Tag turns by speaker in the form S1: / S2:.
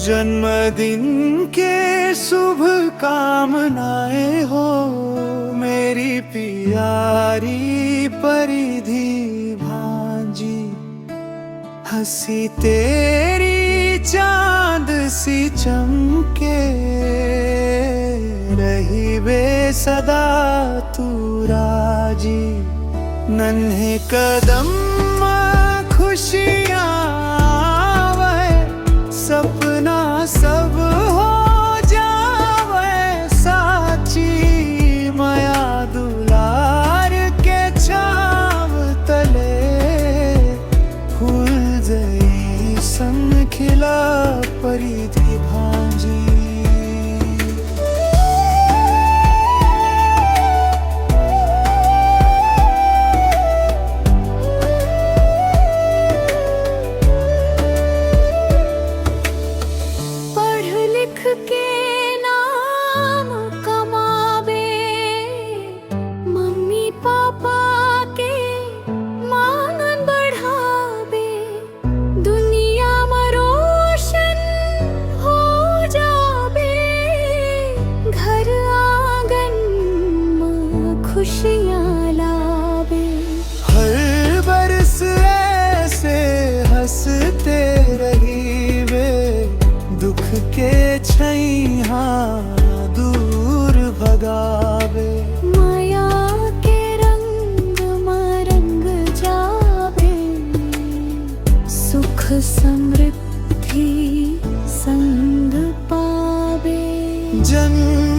S1: जन्मदिन के शुभ कामनाएं हो मेरी प्यारी परिधि भांजी। हंसी तेरी चांद सी चमके रही बेसदा तू राजी। नन्हे कदम खुशियाँ सपना सब हो जावे साची। माया दुलार के छाव तले फूल जई संग खिला परिधि भांजी।
S2: के नाम कमावे मम्मी पापा के मांगन बढ़ावे। दुनिया में रोशन हो जावे घर आंगन में खुशियाँ लावे।
S1: हर बरस ऐसे हंसते रही वे दुख के छैया दूर भगावे।
S2: माया के रंग में रंग जावे सुख समृद्धि संग पावे।
S1: जन्म